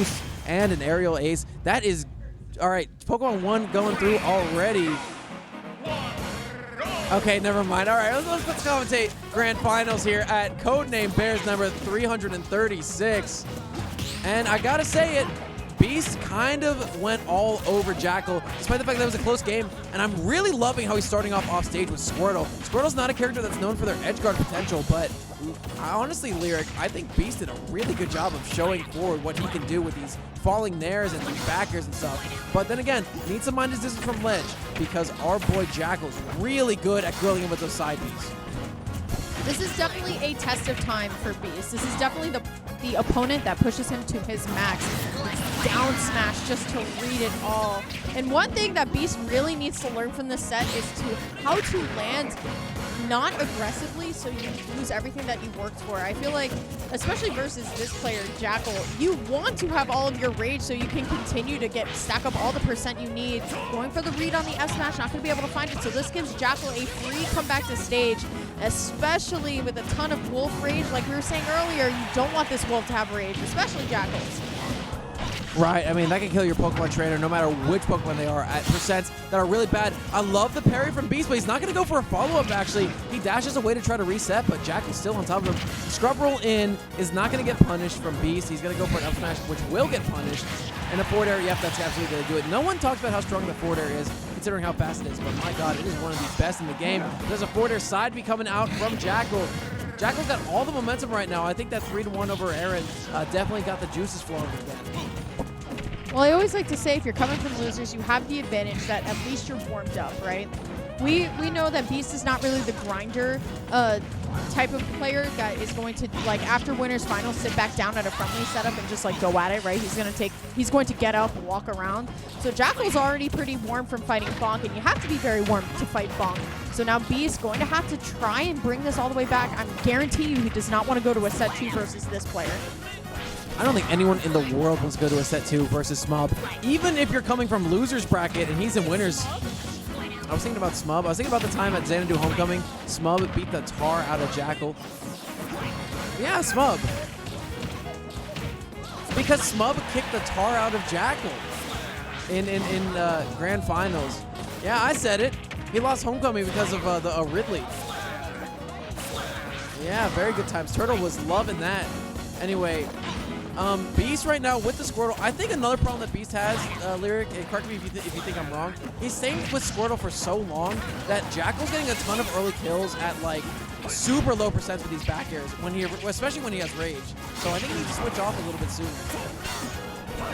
boost and an aerial ace. That is, all right, Pokemon 1 going through already. Okay, never mind. All right, let's commentate Grand Finals here at Codename Bears number 336. And I gotta say it, Beast kind of went all over Jakal, despite the fact that it was a close game, and I'm really loving how he's starting off stage with Squirtle. Squirtle's not a character that's known for their edge guard potential, but honestly, Lyric, I think Beast did a really good job of showing forward what he can do with these falling nairs and these backers and stuff. But then again, needs to mind his distance from ledge, because our boy Jakal's really good at grilling him with those side Bs. This is definitely a test of time for Beast. This is definitely the opponent that pushes him to his max. Down smash just to read it all. And one thing that Beast really needs to learn from this set is how to land not aggressively so you lose everything that you worked for. I feel like, especially versus this player, Jakal, you want to have all of your rage so you can continue to stack up all the percent you need. Going for the read on the F smash, not going to be able to find it. So this gives Jakal a free comeback to stage, especially with a ton of wolf rage. Like we were saying earlier, you don't want this wolf to have rage, especially Jakal's. Right, I mean, that can kill your Pokemon trainer no matter which Pokemon they are at percents that are really bad. I love the parry from Beast, but he's not going to go for a follow-up, actually. He dashes away to try to reset, but Jakal's still on top of him. Scrub Roll in is not going to get punished from Beast. He's going to go for an up smash, which will get punished. And a forward air, yep, that's absolutely going to do it. No one talks about how strong the forward air is, considering how fast it is, but my god, it is one of the best in the game. There's a forward air side B coming out from Jakal. Jakal's got all the momentum right now. I think that 3-1 over Aaron definitely got the juices flowing again. Well, I always like to say if you're coming from losers, you have the advantage that at least you're warmed up, right? We know that Beast is not really the grinder type of player that is going to, like, after winners finals, sit back down at a friendly setup and just, like, go at it, right? He's going to get up and walk around. So Jakal's already pretty warm from fighting Bonk, and you have to be very warm to fight Bonk. So now Beast going to have to try and bring this all the way back. I guarantee you he does not want to go to a set 2 versus this player. I don't think anyone in the world wants to go to a set 2 versus Smub. Even if you're coming from loser's bracket and he's in winners. I was thinking about Smub. I was thinking about the time at Xanadu Homecoming. Smub beat the tar out of Jakal. Yeah, Smub. Because Smub kicked the tar out of Jakal in Grand Finals. Yeah, I said it. He lost Homecoming because of the Ridley. Yeah, very good times. Turtle was loving that. Anyway, Beast right now with the Squirtle. I think another problem that Beast has, Lyric, and correct me if you think I'm wrong, he's staying with Squirtle for so long that Jakal's getting a ton of early kills at like super low percents with these back airs, especially when he has rage. So I think he needs to switch off a little bit sooner.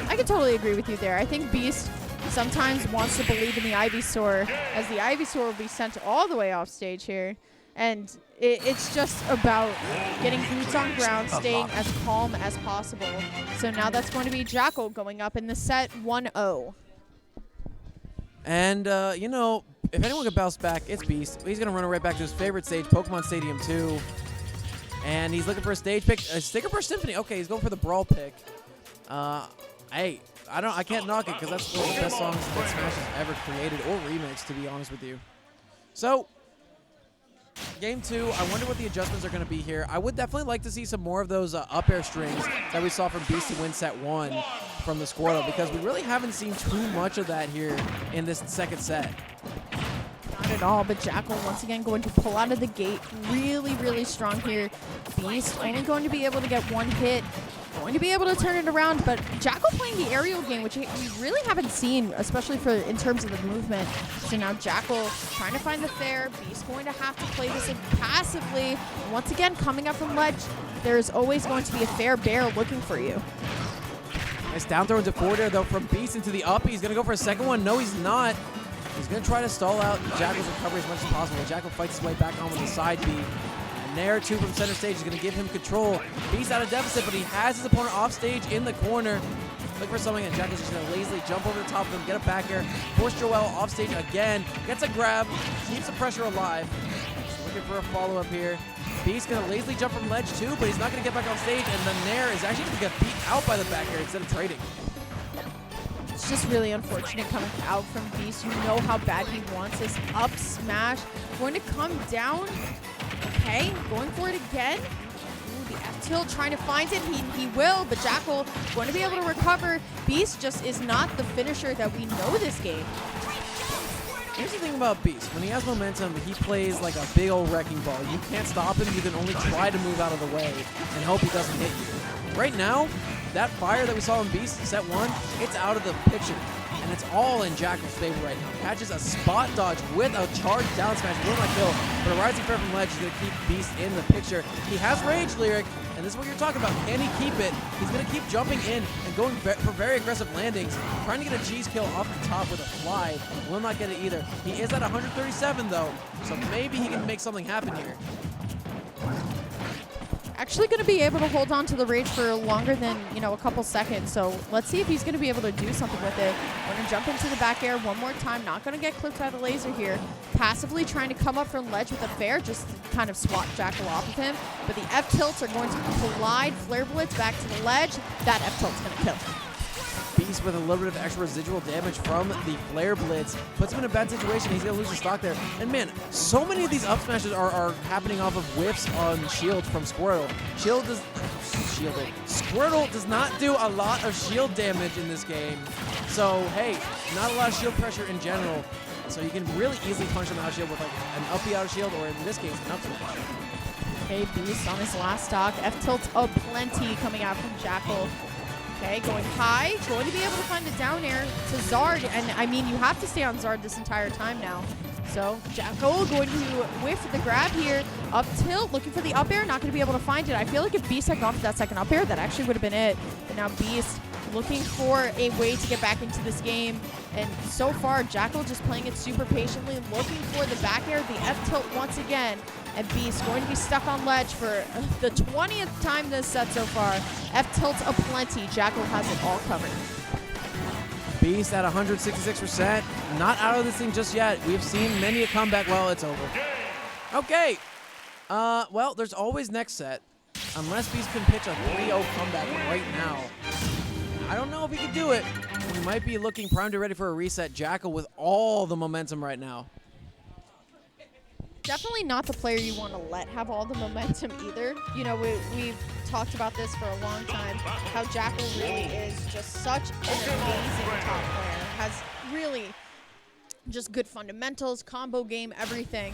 I can totally agree with you there. I think Beast sometimes wants to believe in the Ivysaur, as the Ivysaur will be sent all the way off stage here. And it's just about getting boots on ground, staying as calm as possible. So now that's going to be Jakal going up in the set 1-0. And, you know, if anyone can bounce back, it's Beast. He's going to run right back to his favorite stage, Pokemon Stadium 2. And he's looking for a stage pick. Sticker Burst Symphony. Okay, he's going for the Brawl pick. Hey, I can't knock it because that's one of the best songs that Smash has ever created or remixed, to be honest with you. So, Game 2, I wonder what the adjustments are going to be here. I would definitely like to see some more of those up air strings that we saw from Beast to win set 1 from the Squirtle, because we really haven't seen too much of that here in this second set. Not at all, but Jakal once again going to pull out of the gate. Really, really strong here. Beast only going to be able to get one hit. Going to be able to turn it around, but Jakal playing the aerial game, which we really haven't seen, especially in terms of the movement. So now Jakal trying to find the fair. Beast going to have to play this in passively. And once again, coming up from ledge, there's always going to be a fair bear looking for you. Nice down throw into forward air, though, from Beast into the up. He's going to go for a second one. No, he's not. He's going to try to stall out Jakal's recovery as much as possible. Jakal fights his way back on with the side B. Nair 2 from center stage is going to give him control. Beast out of deficit, but he has his opponent off stage in the corner. Look for something, and Jakal's just going to lazily jump over the top of him, get a back air, force Joel off stage again, gets a grab, keeps the pressure alive. Looking for a follow-up here. Beast going to lazily jump from ledge too, but he's not going to get back on stage, and the Nair is actually going to get beat out by the back air instead of trading. It's just really unfortunate coming out from Beast. You know how bad he wants this up smash. Going to come down. Okay, going for it again. Ooh, the F tilt trying to find it. He will, but Jakal going to be able to recover. Beast just is not the finisher that we know this game. Here's the thing about Beast. When he has momentum, he plays like a big old wrecking ball. You can't stop him. You can only try to move out of the way and hope he doesn't hit you. Right now, that fire that we saw in Beast, set 1, it's out of the picture. And it's all in Jakal's favor right now. Catches a spot dodge with a charged down smash. Will not kill, but a rising fair from ledge is going to keep Beast in the picture. He has Rage Lyric, and this is what you're talking about. Can he keep it? He's going to keep jumping in and going for very aggressive landings. Trying to get a cheese kill off the top with a fly. Will not get it either. He is at 137 though, so maybe he can make something happen here. Actually going to be able to hold on to the rage for longer than, you know, a couple seconds. So let's see if he's going to be able to do something with it. Going to jump into the back air one more time. Not going to get clipped by the laser here. Passively trying to come up from ledge with a fair, just to kind of swat Jakal off of him. But the F tilts are going to collide. Flare Blitz back to the ledge. That F tilt's going to kill. Beast with a little bit of extra residual damage from the Flare Blitz. Puts him in a bad situation. He's going to lose his stock there. And man, so many of these up smashes are happening off of whiffs on shield from Squirtle. Squirtle does not do a lot of shield damage in this game. So, hey, not a lot of shield pressure in general. So you can really easily punch him out of shield with like an uppy out of shield, or in this case, an up smash. Okay, Beast on his last stock. F tilts plenty coming out from Jakal. Okay, going high, going to be able to find the down air to Zard, and I mean, you have to stay on Zard this entire time now. So, Jakal going to whiff the grab here, up tilt, looking for the up air, not going to be able to find it. I feel like if Beast had gone for that second up air, that actually would have been it. But now Beast looking for a way to get back into this game, and so far, Jakal just playing it super patiently, looking for the back air, the F tilt once again. And Beast going to be stuck on ledge for the 20th time this set so far. F tilts aplenty. Jakal has it all covered. Beast at 166%. Not out of this thing just yet. We've seen many a comeback. Well, it's over. Okay. Well, there's always next set. Unless Beast can pitch a 3-0 comeback right now. I don't know if he can do it. We might be looking primed and ready for a reset. Jakal with all the momentum right now. Definitely not the player you want to let have all the momentum either. You know, we've talked about this for a long time, how Jakal really is just such an amazing top player. Has really just good fundamentals, combo game, everything.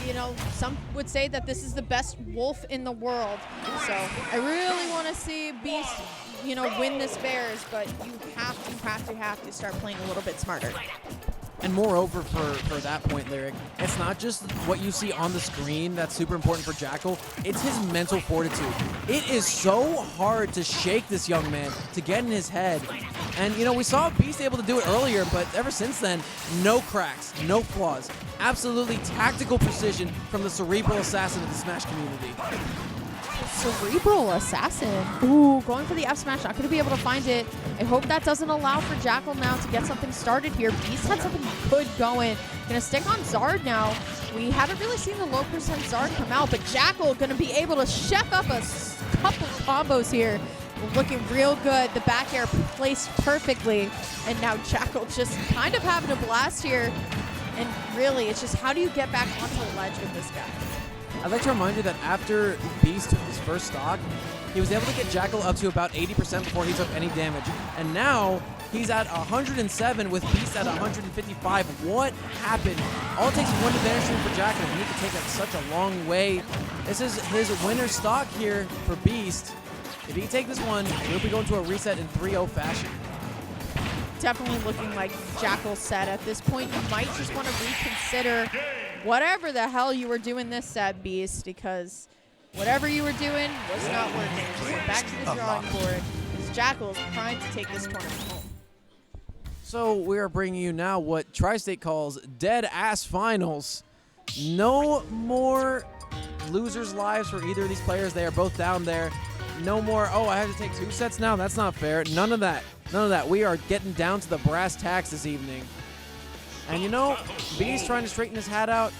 You know, some would say that this is the best Wolf in the world. So I really want to see Beast, you know, win this Bears, but you have to start playing a little bit smarter. And moreover, for that point, Lyric, it's not just what you see on the screen that's super important for Jakal, it's his mental fortitude. It is so hard to shake this young man, to get in his head. And, you know, we saw Beast able to do it earlier, but ever since then, no cracks, no flaws. Absolutely tactical precision from the cerebral assassin of the Smash community. Cerebral assassin. Ooh, going for the F smash, not going to be able to find it. I hope that doesn't allow for Jakal now to get something started here. Beast had something good going. Gonna stick on Zard now. We haven't really seen the low percent Zard come out, but Jakal gonna be able to chef up a couple combos here. Looking real good. The back air placed perfectly. And now Jakal just kind of having a blast here. And really, it's just how do you get back onto the ledge with this guy? I'd like to remind you that after Beast took his first stock, he was able to get Jakal up to about 80% before he took any damage. And now he's at 107 with Beast at 155. What happened? All it takes is one advantage stream for Jakal, and he can take it such a long way. This is his winner stock here for Beast. If he can take this one, he'll be going to a reset in 3-0 fashion. Definitely looking like Jakal's set at this point. You might just want to reconsider whatever the hell you were doing this set, Beast, because whatever you were doing was not working. So back to the drawing board, because Jakal is primed to take this tournament home. So we are bringing you now what Tri-State calls dead-ass finals. No more losers' lives for either of these players. They are both down there. No more, oh, I have to take 2 sets now? That's not fair. None of that. None of that. We are getting down to the brass tacks this evening. And you know, Beast trying to straighten his hat out.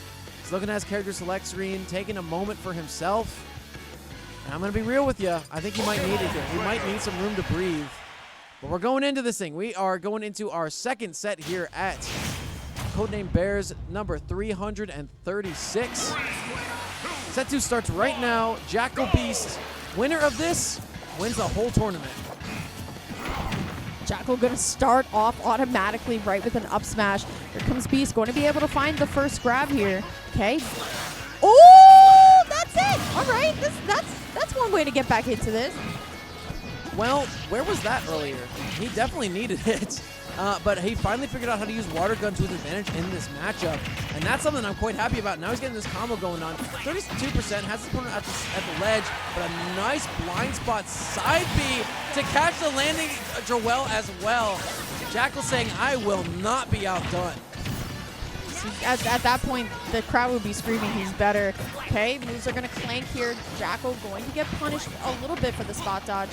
He's looking at his character select screen, taking a moment for himself. And I'm going to be real with you. I think he might need it here. He might need some room to breathe. But we're going into this thing. We are going into our second set here at Codename Bears number 336. Set 2 starts right now. Jakal Beast Winner of this wins the whole tournament. Jakal going to start off automatically right with an up smash. Here comes Beast, going to be able to find the first grab here. Okay. Oh, that's it. All right, that's one way to get back into this. Well, where was that earlier? He definitely needed it. But he finally figured out how to use water gun to his advantage in this matchup. And that's something I'm quite happy about. Now he's getting this combo going on. 32%, has his opponent at the ledge, but a nice blind spot side B to catch the landing Joel as well. Jakal saying, I will not be outdone. At that point, the crowd would be screaming he's better. Okay, moves are going to clank here. Jakal going to get punished a little bit for the spot dodge.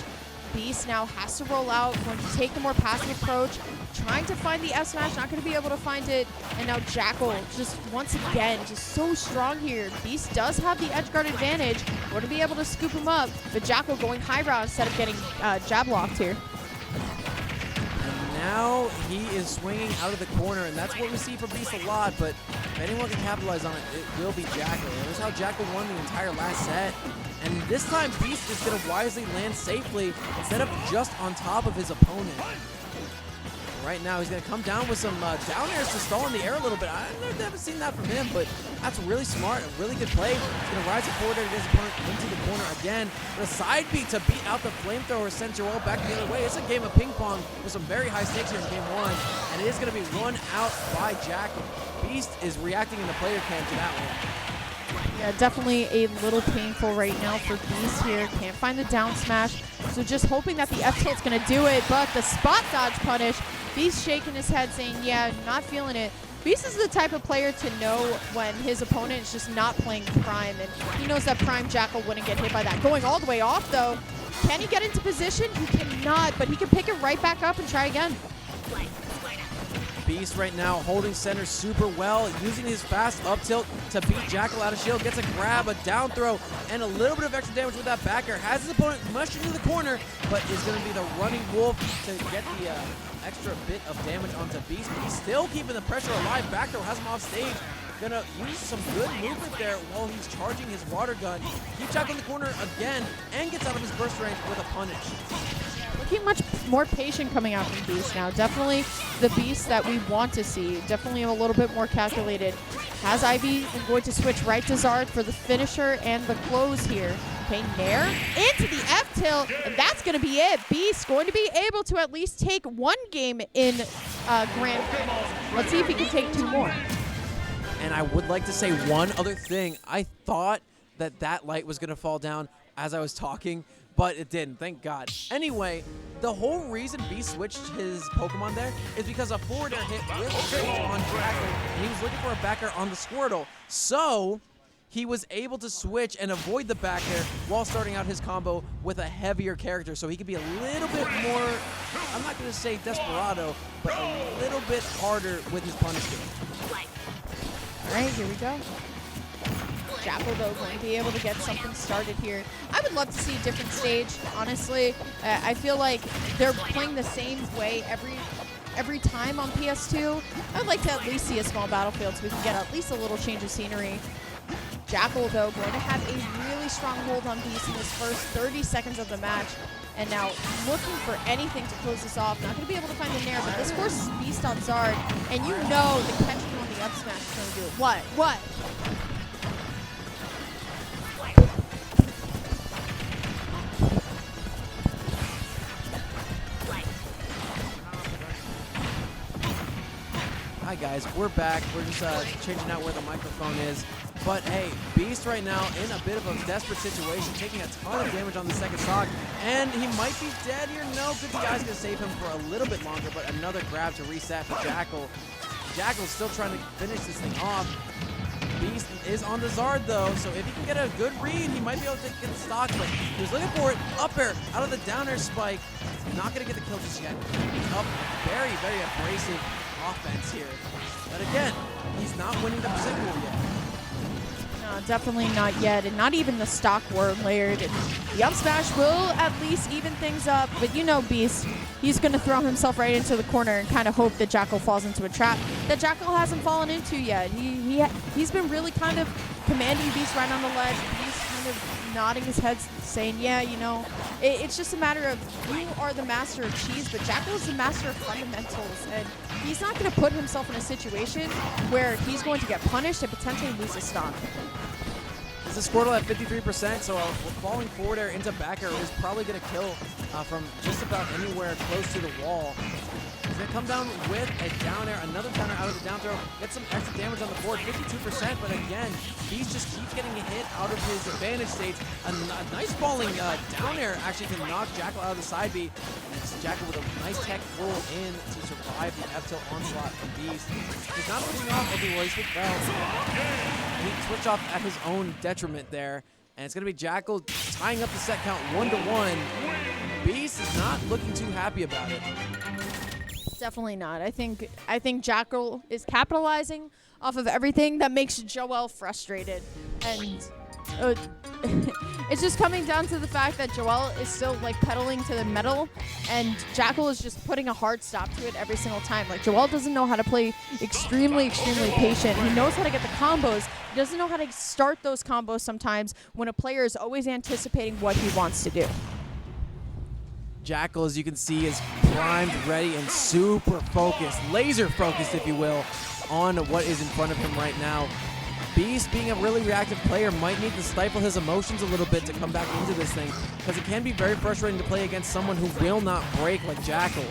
Beast now has to roll out, going to take the more passive approach, trying to find the F smash, not going to be able to find it. And now Jakal just once again, just so strong here. Beast does have the edge guard advantage, going to be able to scoop him up, but Jakal going high round instead of getting jab locked here. Now he is swinging out of the corner, and that's what we see from Beast a lot, but if anyone can capitalize on it, it will be Jakal. That's how Jakal won the entire last set. And this time, Beast is going to wisely land safely instead of just on top of his opponent. Right now, he's going to come down with some down airs to stall in the air a little bit. I haven't seen that from him, but that's really smart, a really good play. He's going to rise forward and get his opponent into the corner again. But a side beat to beat out the flamethrower, send Joel back the other way. It's a game of ping pong with some very high stakes here in game one, and it is going to be one out by Jakal. Beast is reacting in the player cam to that one. Yeah, definitely a little painful right now for Beast here. Can't find the down smash. So just hoping that the F tilt's going to do it, but the spot dodge punish. Beast shaking his head saying, yeah, not feeling it. Beast is the type of player to know when his opponent is just not playing Prime, and he knows that Prime Jakal wouldn't get hit by that. Going all the way off, though. Can he get into position? He cannot, but he can pick it right back up and try again. Beast right now holding center super well, using his fast up tilt to beat Jakal out of shield. Gets a grab, a down throw, and a little bit of extra damage with that back air. Has his opponent mushed into the corner, but is going to be the running wolf to get the extra bit of damage onto Beast. But he's still keeping the pressure alive. Back throw has him off stage. Gonna use some good movement there while he's charging his water gun. Keep Jakal in the corner again, and gets out of his burst range with a punish. Looking much more patient coming out from Beast now. Definitely the Beast that we want to see. Definitely a little bit more calculated. Has Ivy going to switch right to Zard for the finisher and the close here. Okay, Nair into the F tilt, and that's going to be it. Beast going to be able to at least take one game in Grand Finals. Let's see if he can take two more. And I would like to say one other thing. I thought that light was going to fall down as I was talking, but it didn't, thank God. Anyway, the whole reason Beast switched his Pokemon there is because a forward air hit with Jakal on Jakal, and he was looking for a back air on the Squirtle. So he was able to switch and avoid the back air while starting out his combo with a heavier character. So he could be a little bit more, I'm not going to say desperado, but a little bit harder with his punish game. All right, here we go. Jakal, though, going to be able to get something started here. I would love to see a different stage, honestly. I feel like they're playing the same way every time on PS2. I'd like to at least see a small battlefield so we can get at least a little change of scenery. Jakal, though, going to have a really strong hold on Beast in his first 30 seconds of the match. And now looking for anything to close this off. Not going to be able to find the Nair, but this forces Beast on Zard. And you know the catching on the up smash is going to do it. What? Hi guys, we're back. We're just changing out where the microphone is. But hey, Beast right now in a bit of a desperate situation, taking a ton of damage on the second stock, and he might be dead here. No, good guy's gonna save him for a little bit longer, but another grab to reset for Jakal. Jakal's still trying to finish this thing off. Beast is on the Zard though, so if he can get a good read, he might be able to get the stock, but he was looking for it. Up air, out of the down air spike. Not gonna get the kill just yet. Up, very, very abrasive offense here. But again, he's not winning the percent pool yet. No, definitely not yet, and not even the stock were layered. And the up smash will at least even things up, but you know Beast, he's going to throw himself right into the corner and kind of hope that Jakal falls into a trap that Jakal hasn't fallen into yet. He's been really kind of commanding Beast right on the ledge. Beast kind of nodding his head, saying, yeah, you know, it's just a matter of you are the master of cheese, but Jakal is the master of fundamentals, and he's not going to put himself in a situation where he's going to get punished and potentially lose his stock. This is Squirtle at 53%, so falling forward air into back air is probably going to kill from just about anywhere close to the wall. He's going to come down with a down air, another down air out of the down throw, get some extra damage on the board, 52%, but again, Beast just keeps getting hit out of his advantage states. A nice falling down air actually can knock Jakal out of the side B. And it's Jakal with a nice tech pull in to survive the F-tilt onslaught from Beast. He's not switching off, well, he switched he switched off at his own detriment there. And it's going to be Jakal tying up the set count 1-1. Beast is not looking too happy about it. Definitely not. I think Jakal is capitalizing off of everything that makes Joel frustrated, and it's just coming down to the fact that Joel is still like pedaling to the metal, and Jakal is just putting a hard stop to it every single time. Like, Joel doesn't know how to play extremely patient. He knows how to get the combos. He doesn't know how to start those combos sometimes when a player is always anticipating what he wants to do. Jakal, as you can see, is primed, ready, and super focused, laser focused, if you will, on what is in front of him right now. Beast, being a really reactive player, might need to stifle his emotions a little bit to come back into this thing, because it can be very frustrating to play against someone who will not break like Jakal.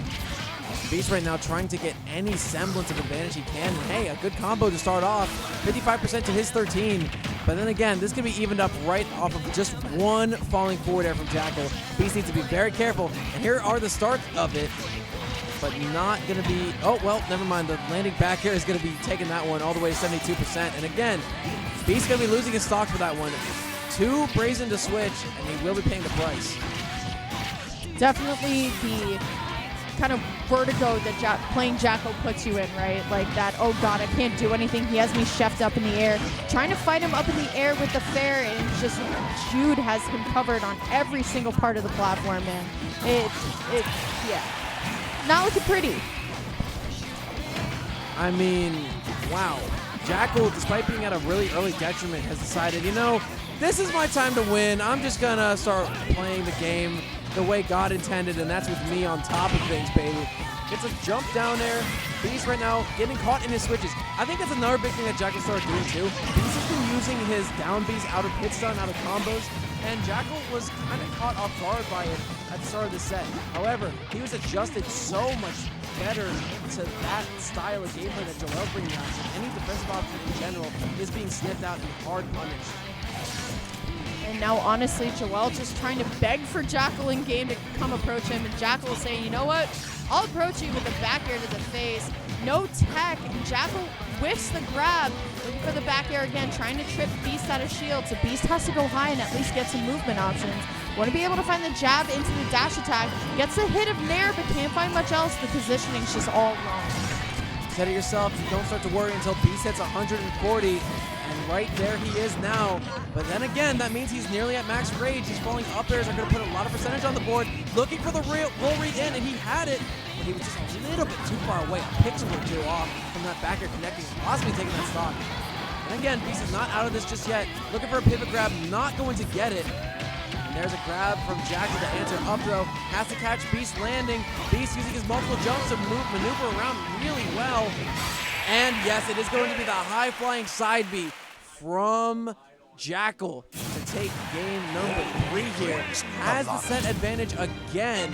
Beast right now trying to get any semblance of advantage he can. And hey, a good combo to start off. 55% to his 13. But then again, this can be evened up right off of just one falling forward air from Jakal. Beast needs to be very careful. And here are the starts of it. But not going to be... Oh, well, never mind. The landing back air is going to be taking that one all the way to 72%. And again, Beast's going to be losing his stock for that one. Too brazen to switch, and he will be paying the price. Definitely the kind of vertigo that playing Jakal puts you in, right? Like that, oh god, I can't do anything. He has me chefed up in the air. Trying to fight him up in the air with the fair, and just Jude has him covered on every single part of the platform, man. Yeah. Not looking pretty. I mean, wow. Jakal, despite being at a really early detriment, has decided, you know, this is my time to win. I'm just going to start playing the game the way God intended, and that's with me on top of things, baby. Gets a jump down there. Beast right now getting caught in his switches. I think that's another big thing that Jakal started doing too. Beast has been using his down Bs out of hit stun, out of combos, and Jakal was kind of caught off guard by it at the start of the set. However, he was adjusted so much better to that style of gameplay that Joel's bringing out. So any defensive option in general is being sniffed out and hard punished. And now, honestly, Joel just trying to beg for Jakal in game to come approach him, and Jakal is saying, you know what? I'll approach you with a back air to the face. No tech, and Jakal whiffs the grab, looking for the back air again, trying to trip Beast out of shield, so Beast has to go high and at least get some movement options. Want to be able to find the jab into the dash attack. Gets the hit of Nair, but can't find much else. The positioning's just all wrong. Said it yourself, you don't start to worry until Beast hits 140. And right there he is now. But then again, that means he's nearly at max rage. He's falling up airs are going to put a lot of percentage on the board. Looking for the roll read in, and he had it. But he was just a little bit too far away. A pixel or two off from that back air connecting, possibly taking that stock. And again, Beast is not out of this just yet. Looking for a pivot grab, not going to get it. And there's a grab from Jakal to answer up throw. Has to catch Beast landing. Beast using his multiple jumps to maneuver around really well. And yes, it is going to be the high-flying side B from Jakal to take game number 3 here. Has the set advantage again.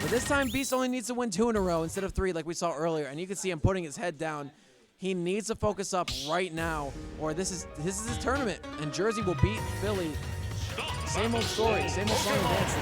But this time, Beast only needs to win 2 in a row instead of 3 like we saw earlier. And you can see him putting his head down. He needs to focus up right now, or this is his tournament. And Jersey will beat Philly. Same old story, same old song and dance.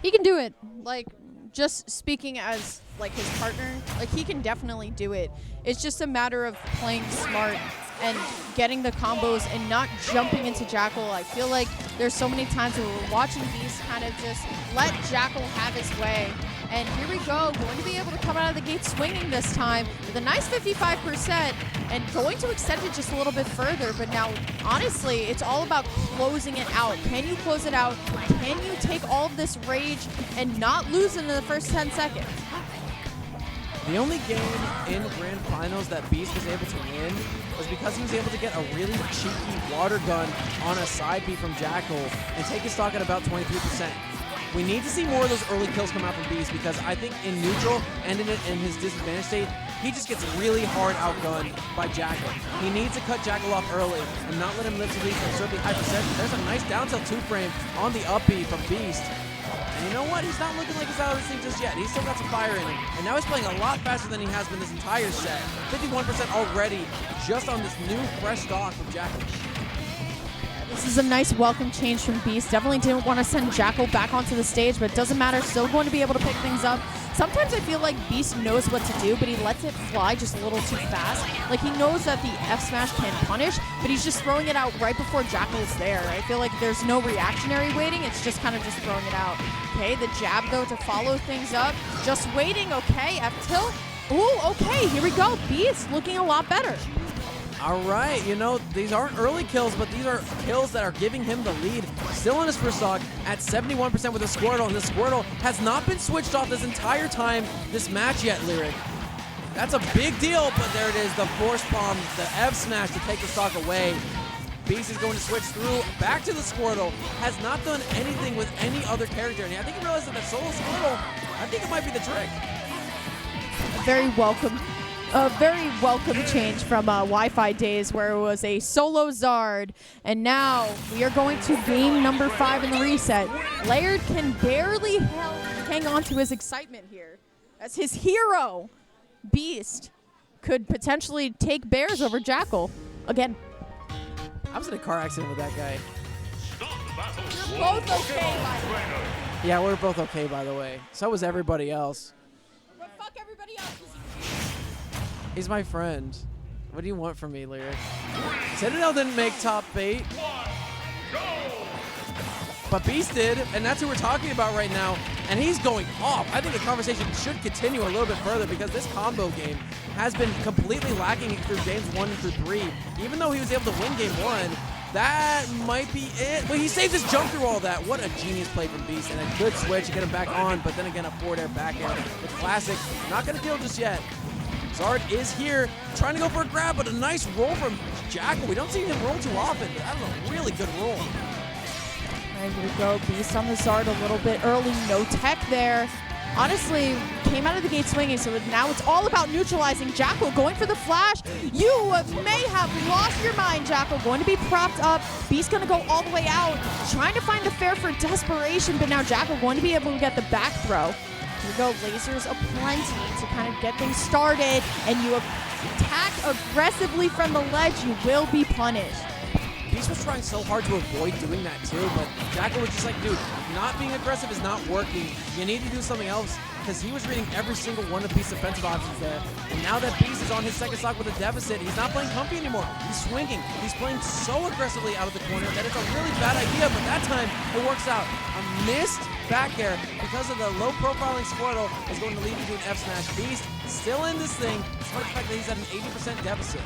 He can do it. Like, just speaking as like his partner, like he can definitely do it. It's just a matter of playing smart and getting the combos and not jumping into Jakal. I feel like there's so many times where we're watching Beast kind of just let Jakal have his way. And here we go, going to be able to come out of the gate swinging this time with a nice 55% and going to extend it just a little bit further. But now, honestly, it's all about closing it out. Can you close it out? Can you take all of this rage and not lose in the first 10 seconds? The only game in Grand Finals that Beast was able to win was because he was able to get a really cheeky water gun on a side B from Jakal and take his stock at about 23%. We need to see more of those early kills come out from Beast because I think in neutral and in his disadvantage state, he just gets really hard outgunned by Jakal. He needs to cut Jakal off early and not let him live to lead for certainly high percent. There's a nice down tilt 2-frame on the up B from Beast. And you know what? He's not looking like he's out of this thing just yet. He's still got some fire in him. And now he's playing a lot faster than he has been this entire set. 51% already just on this new fresh stock from Jakal. This is a nice welcome change from Beast. Definitely didn't want to send Jakal back onto the stage, but it doesn't matter. Still going to be able to pick things up. Sometimes I feel like Beast knows what to do, but he lets it fly just a little too fast. Like he knows that the F smash can punish, but he's just throwing it out right before Jakal's there. I feel like there's no reactionary waiting. It's just kind of just throwing it out. Okay, the jab though to follow things up. Just waiting. Okay, F tilt. Ooh, okay, here we go. Beast looking a lot better. All right, you know, these aren't early kills, but these are kills that are giving him the lead. Still in his first stock at 71% with a Squirtle, and the Squirtle has not been switched off this entire time this match yet, Lyric. That's a big deal, but there it is, the force bomb, the F smash to take the stock away. Beast is going to switch through back to the Squirtle. Has not done anything with any other character, and I think he realized that the solo Squirtle, I think it might be the trick. A very welcome change from Wi-Fi days where it was a solo Zard. And now we are going to game number 5 in the reset. Laird can barely hang on to his excitement here as his hero, Beast, could potentially take Bears over Jakal again. I was in a car accident with that guy. You're both okay, by the way. Yeah, we're both okay, by the way. So was everybody else. But fuck everybody else. He's my friend. What do you want from me, Lyric? Citadel didn't make top 8. But Beast did, and that's who we're talking about right now. And he's going off. I think the conversation should continue a little bit further because this combo game has been completely lacking through games 1 through 3. Even though he was able to win game 1, that might be it. But he saved his jump through all that. What a genius play from Beast. And a good switch to get him back on, but then again, a forward air back air. The classic, not going to kill just yet. Zard is here, trying to go for a grab, but a nice roll from Jakal. We don't see him roll too often, but that was a really good roll. All right, here we go. Beast on the Zard a little bit early. No tech there. Honestly, came out of the gate swinging, so now it's all about neutralizing Jakal. Going for the flash. You may have lost your mind, Jakal. Going to be propped up. Beast going to go all the way out. Trying to find the fair for desperation, but now Jakal going to be able to get the back throw. Here we go, lasers aplenty to kind of get things started, and you attack aggressively from the ledge, you will be punished. Beast was trying so hard to avoid doing that too, but Jakal was just like, dude, not being aggressive is not working. You need to do something else, because he was reading every single one of Beast's offensive options there. And now that Beast is on his second stock with a deficit, he's not playing comfy anymore. He's swinging. He's playing so aggressively out of the corner that it's a really bad idea, but that time it works out. A missed back air because of the low profiling Squirtle is going to lead you to an F smash. Beast still in this thing, despite the fact that he's at an 80% deficit.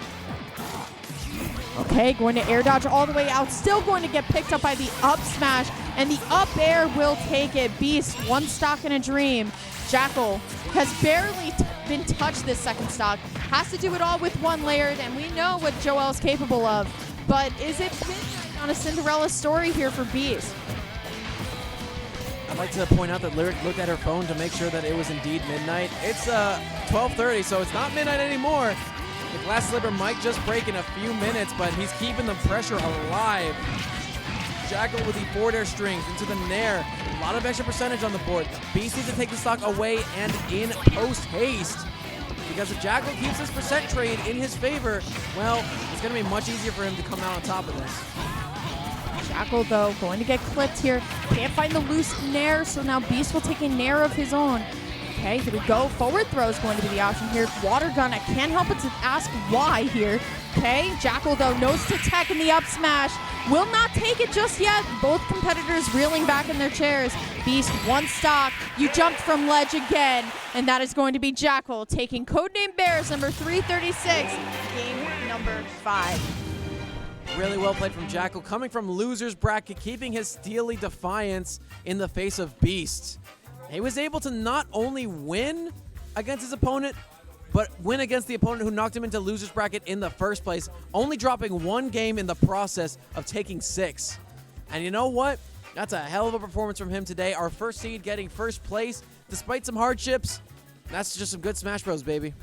Okay, going to air dodge all the way out. Still going to get picked up by the up smash, and the up air will take it. Beast, one stock in a dream. Jakal has barely been touched this second stock. Has to do it all with one Laird, and we know what Joel's capable of. But is it midnight on a Cinderella story here for Beast? I'd like to point out that Lyric looked at her phone to make sure that it was indeed midnight. It's 12:30, so it's not midnight anymore. The glass sliver might just break in a few minutes, but he's keeping the pressure alive. Jakal with the forward air strings into the nair. A lot of extra percentage on the board. Beast needs to take the stock away and in post haste. Because if Jakal keeps his percent trade in his favor, well, it's going to be much easier for him to come out on top of this. Jakal, though, going to get clipped here. Can't find the loose nair, so now Beast will take a nair of his own. Okay, here we go. Forward throw is going to be the option here. Water gun, I can't help but to ask why here. Okay, Jakal, though, knows to tech in the up smash. Will not take it just yet. Both competitors reeling back in their chairs. Beast, one stock. You jumped from ledge again, and that is going to be Jakal taking Codename Bears number 336, game number 5. Really well played from Jakal, coming from loser's bracket, keeping his steely defiance in the face of Beast. He was able to not only win, against his opponent, but win against the opponent who knocked him into loser's bracket in the first place, only dropping 1 game in the process of taking 6. And you know what? That's a hell of a performance from him today. Our first seed getting first place despite some hardships. That's just some good Smash Bros, baby.